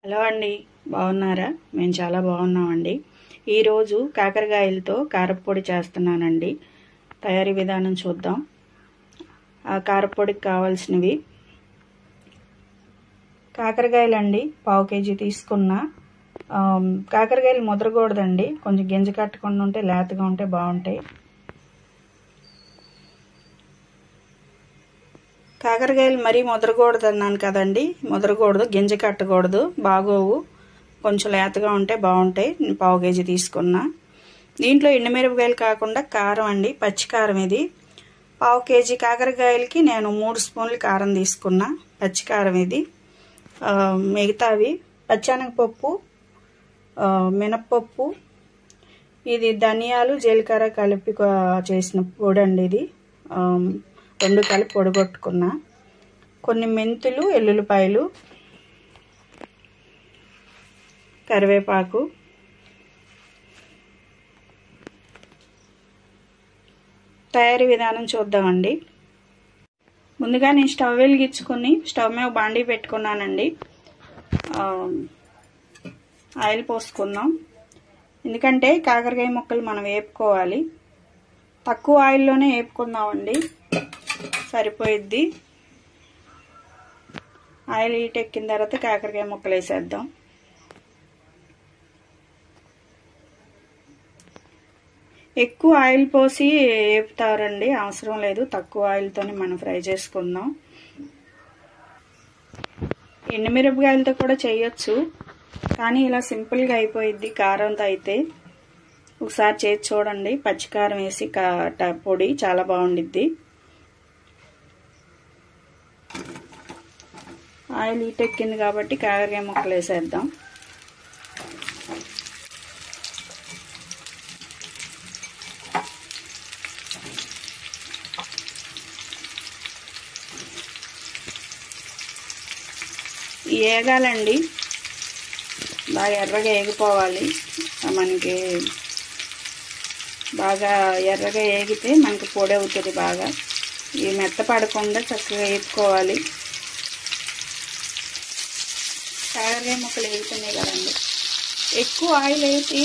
Hello అండి, బాగున్నారా? మేము చాలా బాగున్నామండి. ఈరోజు కాకరకాయలతో కారప్పొడి చేస్తున్నానండి. తయారీ విధానం చూద్దాం. ఆ కారప్పొడికి కావాల్సినవి కాకరకాయలండి, 1/2 కేజీ తీసుకున్న. కాకరకాయలు ముదరకూడదండి, కొంచెం గింజ కట్టకుండా ఉంటే లేతగా ఉంటే బాగుంటాయి. కాకరకాయలు మరీ ముదరకూడదు అన్నాను కదండి, ముదరకూడదు, గింజ కట్టకూడదు, బాగోవు. కొంచెం లేతగా ఉంటే బాగుంటాయి. 1/2 కేజీ తీసుకున్నా. దీంట్లో ఎండుమిరపకాయలు కాకుండా కారం అండి, పచ్చికారం. ఇది 1/2 కేజీ కాకరకాయలకి నేను 3 స్పూన్లు కారం తీసుకున్నా, పచ్చికారం ఇది. మిగతావి పచ్చెనగపప్పు, మినప్పప్పు, ఇది ధనియాలు జీలకర్ర కలిపి చేసిన పొడి అండి. ఇది 2 కలిపి పొడిగొట్టుకున్నా. కొన్ని మెంతులు, ఎల్లుల్లిపాయలు, కరివేపాకు. తయారీ విధానం చూద్దామండి. ముందుగా నేను స్టవ్ వెలిగించుకుని స్టవ్ మీద బాండీ పెట్టుకున్నానండి. ఆయిల్ పోసుకుందాం, ఎందుకంటే కాకరకాయ ముక్కలు మనం వేపుకోవాలి. తక్కువ ఆయిల్లోనే వేపుకుందామండి, సరిపోయిద్ది. ఆయిల్ హీట్ ఎక్కిన తర్వాత కాకరకాయ ముక్కలు వేసేద్దాం. ఎక్కువ ఆయిల్ పోసి వేపుతారండి, అవసరం లేదు, తక్కువ ఆయిల్తోనే మనం ఫ్రై చేసుకుందాం. ఎండుమిరపకాయలతో కూడా చేయొచ్చు, కానీ ఇలా సింపుల్గా అయిపోయిద్ది కారంతో అయితే. ఒకసారి చేసి చూడండి, పచ్చికారం వేసి పొడి చాలా బాగుండిద్ది. ఆయిల్ హీట్ ఎక్కింది కాబట్టి కాకరకాయ ముక్కలు వేసేద్దాం. వేగాలండి, బాగా ఎర్రగా వేగిపోవాలి. మనకి బాగా ఎర్రగా వేగితే మనకి పొడి అవుతుంది బాగా. ఇవి మెత్తపడకుండా చక్కగా వేపుకోవాలి. కాకరకాయ ముక్కలు వేగుతున్నాయి కదండి, ఎక్కువ ఆయిల్ వేసి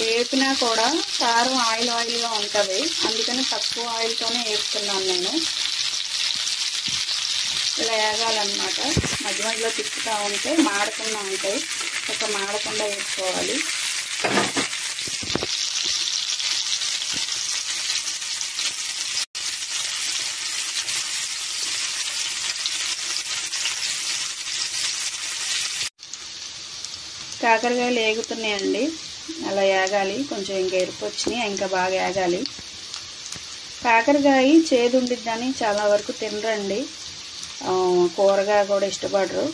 వేపినా కూడా కారం ఆయిల్గా ఉంటుంది, అందుకని తక్కువ ఆయిల్తోనే వేపుతున్నాను నేను. ఇలా వేగాలన్నమాట. మధ్య మధ్యలో తిప్పుతూ ఉంటే మాడకుండా ఉంటాయి, మాడకుండా వేసుకోవాలి. కాకరకాయలు వేగుతున్నాయండి, అలా వేగాలి. కొంచెం ఇంకా ఎరుపు వచ్చినాయి, ఇంకా బాగా వేగాలి. కాకరకాయ చేదు ఉండిద్దని చాలా వరకు తినరండి, కూరగా కూడా ఇష్టపడరు.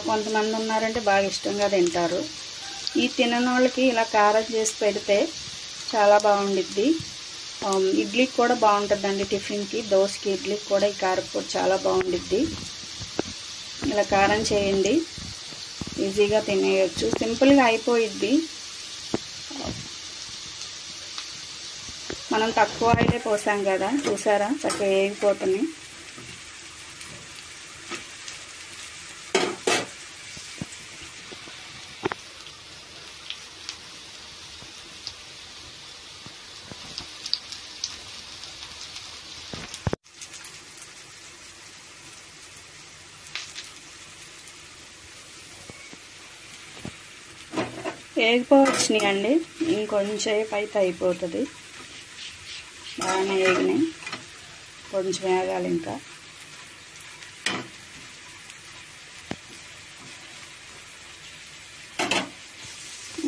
కొంతమంది ఉన్నారంటే బాగా ఇష్టంగా తింటారు. ఈ తినని వాళ్ళకి ఇలా కారం చేసి పెడితే చాలా బాగుండిద్ది. ఇడ్లీకి కూడా బాగుంటుందండి, టిఫిన్కి, దోశకి, ఇడ్లీకి కూడా ఈ కారపొడి చాలా బాగుండిద్ది. ఇలా కారం చేయండి, ఈజీగా తినేయచ్చు, సింపుల్గా అయిపోయిద్ది. మనం తక్కువ ఆయిలే పోసాం కదా, చూసారా చక్కగా వేగిపోతున్నాయి. వేగిపోవచ్చినాయి అండి, ఇంకొంచెంసేపు అయితే అయిపోతుంది. బాగానే వేగినాయి, కొంచెం వేగాలి ఇంకా.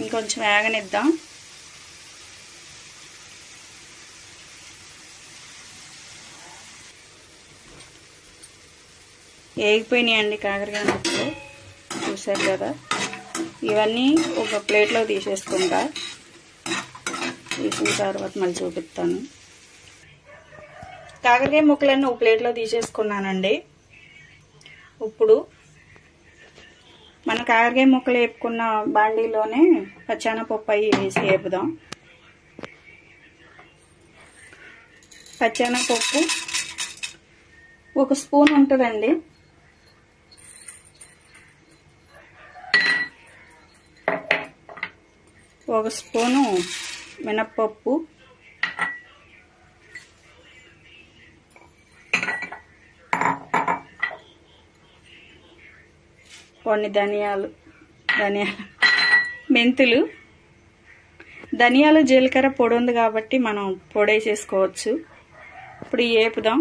ఇంకొంచెం వేగనిద్దాం. వేగిపోయినాయండి కాకరకాయ ముక్కలు, చూసారు కదా. ఇవన్నీ ఒక ప్లేట్లో తీసేసుకుంటా, తీసిన తర్వాత మళ్ళీ చూపిస్తాను. కాకరకాయ ముక్కలన్నీ ఒక ప్లేట్లో తీసేసుకున్నానండి. ఇప్పుడు మన కాకరకాయ ముక్కలు వేపుకున్న బాండీలోనే పచ్చెనగపప్పు అవి వేసి వేపుదాం. పచ్చెనగపప్పు 1 స్పూన్ ఉంటుందండి. 1 స్పూను మినప్పప్పు, కొన్ని మెంతులు, ధనియాలు జీలకర్ర పొడి ఉంది కాబట్టి మనం పొడి వేసేసుకోవచ్చు. ఇప్పుడు వేపుదాం.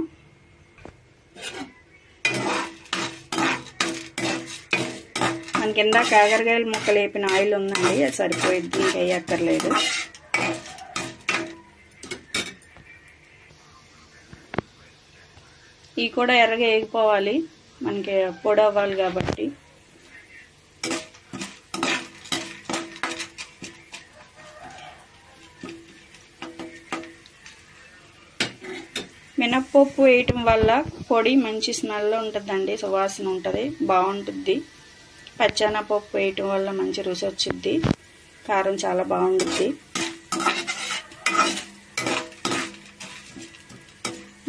మన కింద కాకరకాయల ముక్కలు వేపిన ఆయిల్ ఉందండి, అది సరిపోయిద్ది, ఇంకా వేయక్కర్లేదు. ఇవి కూడా ఎర్రగా వేగిపోవాలి, మనకి పొడి అవ్వాలి కాబట్టి. మినప్పప్పు వేయటం వల్ల పొడి మంచి స్మెల్ ఉంటుందండి, సువాసన ఉంటుంది, బాగుంటుంది. పచ్చెనపప్పు వేయటం వల్ల మంచి రుచి వచ్చిద్ది, కారం చాలా బాగుంటుంది.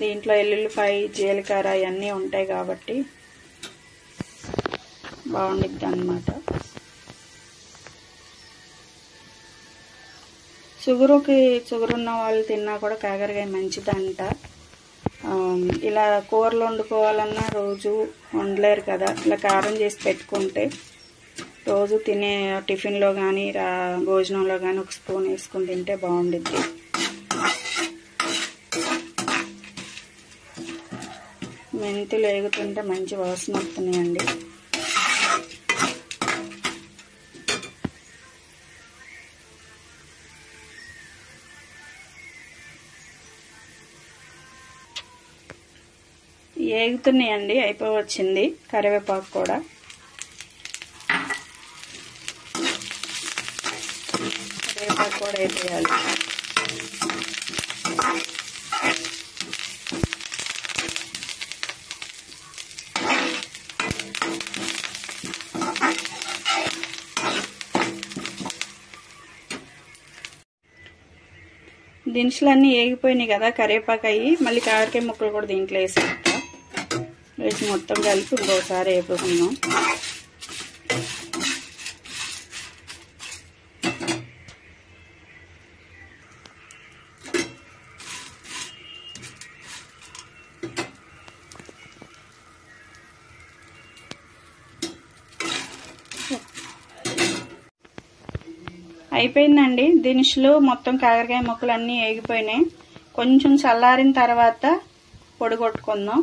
దీంట్లో ఎల్లుల్లిపాయ, జీలకర్ర ఇవన్నీ ఉంటాయి కాబట్టి బాగుండిద్ది అన్నమాట. షుగర్ ఉన్న వాళ్ళు తిన్నా కూడా కాకరకాయ మంచిదంట. ఇలా కూరలు వండుకోవాలన్నా రోజు వండలేరు కదా, ఇలా కారం చేసి పెట్టుకుంటే రోజు తినే టిఫిన్లో కానీ భోజనంలో కానీ 1 స్పూన్ వేసుకుని తింటే బాగుండిద్ది. మెంతులు వేగుతుంటే మంచి వాసన వస్తున్నాయండి. వేగుతున్నాయండి, అయిపోయి వచ్చింది. కరివేపాకు కూడా వేసేయాలి. దినుసులన్నీ వేగిపోయినాయి కదా, కరివేపాకు అయ్యి మళ్ళీ కాకరకాయ ముక్కలు కూడా దీంట్లో వేసి మొత్తం కలిపి ఇంకోసారి వేపుకుందాం. అయిపోయిందండి. దినుసులు మొత్తం కాకరకాయ ముక్కలు అన్నీ వేగిపోయినాయి. కొంచెం చల్లారిన తర్వాత పొడి కొట్టుకుందాం.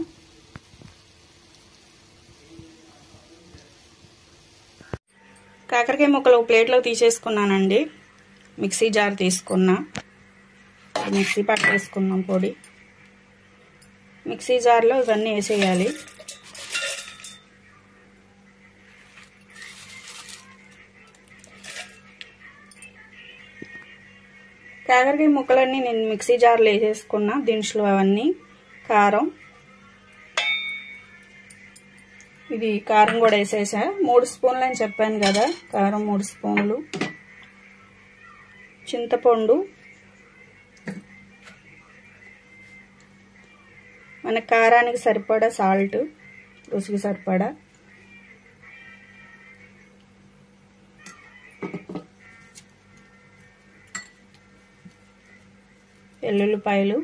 కాకరకాయ ముక్కలు ప్లేట్లో తీసేసుకున్నానండి. మిక్సీ జార్ తీసుకున్నా, మిక్సీ పట్టేసుకున్నాం పొడి. మిక్సీ జార్లో ఇవన్నీ వేసేయాలి. కాకరకాయ ముక్కలన్నీ నేను మిక్సీ జార్లో వేసేసుకున్నా. దినుసులు అవన్నీ, కారం, ఇది కారం కూడా వేసేసా. 3 స్పూన్లు అని చెప్పాను కదా, కారం 3 స్పూన్లు, చింతపండు, మన కారానికి సరిపడా సాల్ట్, రుచికి సరిపడా, ఎల్లుల్లిపాయలు,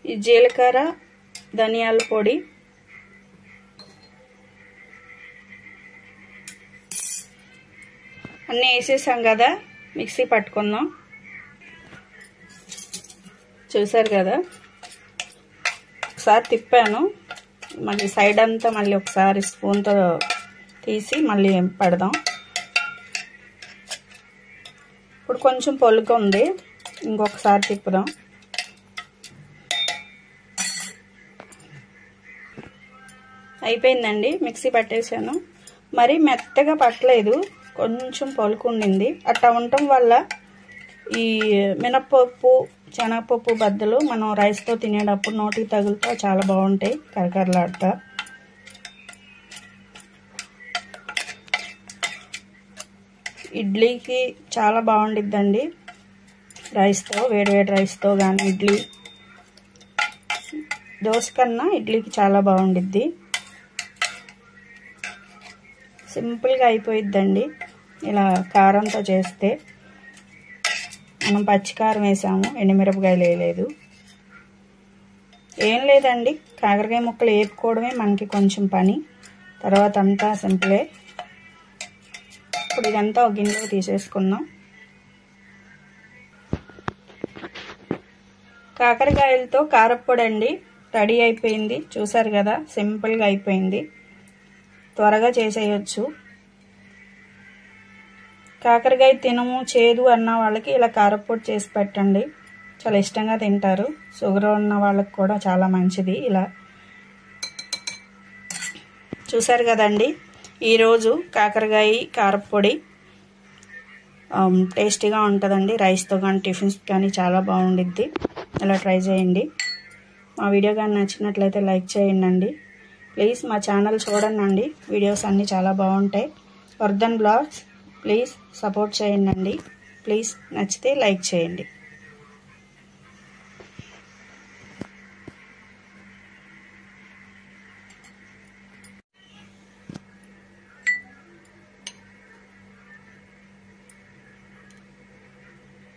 ఈ జీలకర్ర, ధనియాల పొడి, అన్నీ వేసేసాం కదా, మిక్సీ పట్టుకుందాం. చూసారు కదా, ఒకసారి తిప్పాను, మళ్ళీ సైడ్ అంతా మళ్ళీ ఒకసారి స్పూన్తో తీసి మళ్ళీ పెడదాం. ఇప్పుడు కొంచెం పొలుగా ఉంది, ఇంకొకసారి తిప్పుదాం. అయిపోయిందండి, మిక్సీ పట్టేసాను. మరి మెత్తగా పట్టలేదు, కొంచెం పొలుకుండింది. అట్లా ఉండటం వల్ల ఈ మినప్పప్పు, శనగపప్పు బద్దలు మనం రైస్తో తినేటప్పుడు నోటికి తగులుతా చాలా బాగుంటాయి, కరకరలాడుతా. ఇడ్లీకి చాలా బాగుండిద్దండి రైస్తో, వేడివేడి రైస్తో కానీ, ఇడ్లీ, దోశ కన్నా ఇడ్లీకి చాలా బాగుండిద్ది. సింపుల్గా అయిపోయిద్దండి ఇలా కారంతో చేస్తే. మనం పచ్చికారం వేసాము, ఎండుమిరపకాయలు వేయలేదు. ఏం లేదండి, కాకరకాయ ముక్కలు వేపుకోవడమే మనకి కొంచెం పని, తర్వాత అంతా సింపులే. ఇప్పుడు ఇదంతా ఒక గిన్నెలో తీసేసుకుందాం. కాకరకాయలతో కారప్పొడి అండి రెడీ అయిపోయింది. చూసారు కదా, సింపుల్గా అయిపోయింది, త్వరగా చేసేయచ్చు. కాకరకాయ తినము చేదు అన్న వాళ్ళకి ఇలా కారప్పొడి చేసి పెట్టండి, చాలా ఇష్టంగా తింటారు. షుగర్ ఉన్న వాళ్ళకి కూడా చాలా మంచిది. ఇలా చూసారు కదండి, ఈరోజు కాకరకాయ కారప్పొడి టేస్టీగా ఉంటుందండి. రైస్తో కానీ టిఫిన్స్ కానీ చాలా బాగుండిద్ది. ఇలా ట్రై చేయండి. మా వీడియో కానీ నచ్చినట్లయితే లైక్ చేయండి. ప్లీజ్ మా ఛానల్ చూడండి, వీడియోస్ అన్నీ చాలా బాగుంటాయి. వర్ధన్ బ్లాగ్స్ ప్లీజ్ సపోర్ట్ చేయండి. ప్లీజ్ నచ్చితే లైక్ చేయండి.